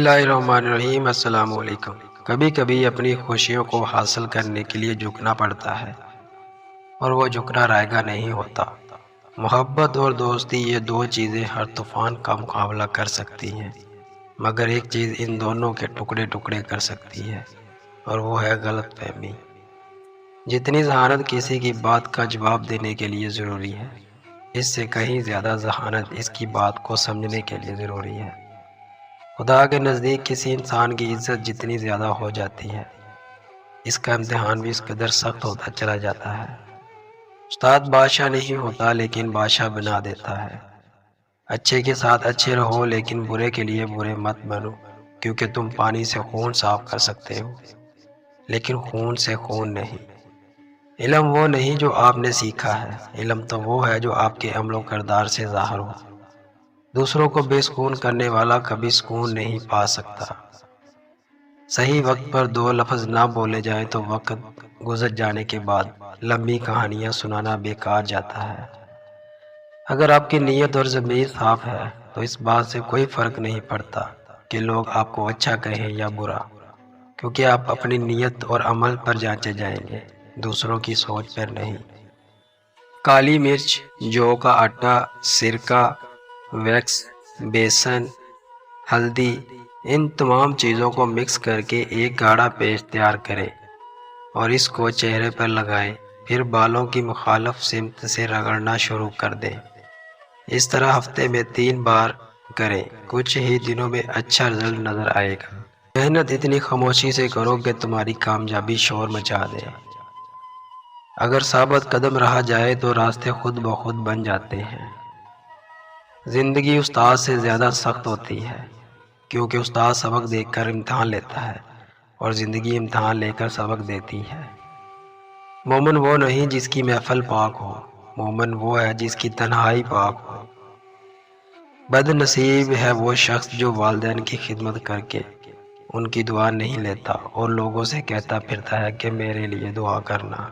Bismillahirrahmanirrahim. السلام علیکم. کبھی کبھی اپنی خوشیوں کو حاصل کرنے کے لیے جھکنا پڑتا ہے، اور وہ جھکنا رائے گا نہیں ہوتا. محبت اور دوستی یہ دو چیزیں ہر طوفان کا مقابلہ کر سکتی ہیں، مگر ایک چیز ان دونوں کے ٹکڑے ٹکڑے کر سکتی ہے، اور وہ ہے غلط فہمی. جتنی ذہانت کسی کی بات کا جواب دینے کے لیے ضروری ہے، اس سے کہیں زیادہ ذہانت اس کی بات کو سمجھنے کے لیے ضروری ہے. خدا کے نزدیک کسی انسان کی عزت جتنی زیادہ ہو جاتی ہے، اس کا امتحان بھی اس قدر سخت ہوتا چلا جاتا ہے. استاد بادشاہ نہیں ہوتا، لیکن بادشاہ بنا دیتا ہے. اچھے کے ساتھ اچھے رہو، لیکن برے کے لیے برے مت بنو، کیونکہ تم پانی سے خون صاف کر سکتے ہو، لیکن خون سے خون نہیں. علم وہ نہیں جو آپ نے سیکھا ہے، علم تو وہ ہے جو آپ کے عمل و کردار سے ظاہر ہو. دوسروں کو بے سکون کرنے والا کبھی سکون نہیں پا سکتا. صحیح وقت پر دو لفظ نہ بولے جائیں تو وقت گزر جانے کے بعد لمبی کہانیاں سنانا بیکار جاتا ہے. اگر آپ کی نیت اور ضمیر صاف ہے تو اس بات سے کوئی فرق نہیں پڑتا کہ لوگ آپ کو اچھا کہیں یا برا، کیونکہ آپ اپنی نیت اور عمل پر جانچے جائیں گے، دوسروں کی سوچ پر نہیں. کالی مرچ، جو کا آٹا، سرکہ، ویکس، بیسن، ہلدی، ان تمام چیزوں کو مکس کر کے ایک گاڑھا پیسٹ تیار کریں اور اس کو چہرے پر لگائیں. پھر بالوں کی مخالف سمت سے رگڑنا شروع کر دیں. اس طرح ہفتے میں 3 بار کریں. کچھ ہی دنوں میں اچھا رزلٹ نظر آئے گا. محنت اتنی خاموشی سے کرو کہ تمہاری کامیابی شور مچا دے. اگر ثابت قدم رہا جائے تو راستے خود بخود بن جاتے ہیں. زندگی استاد سے زیادہ سخت ہوتی ہے، کیونکہ استاد سبق دے کر امتحان لیتا ہے اور زندگی امتحان لے کر سبق دیتی ہے. مومن وہ نہیں جس کی محفل پاک ہو، مومن وہ ہے جس کی تنہائی پاک ہو. بد نصیب ہے وہ شخص جو والدین کی خدمت کر کے ان کی دعا نہیں لیتا اور لوگوں سے کہتا پھرتا ہے کہ میرے لیے دعا کرنا.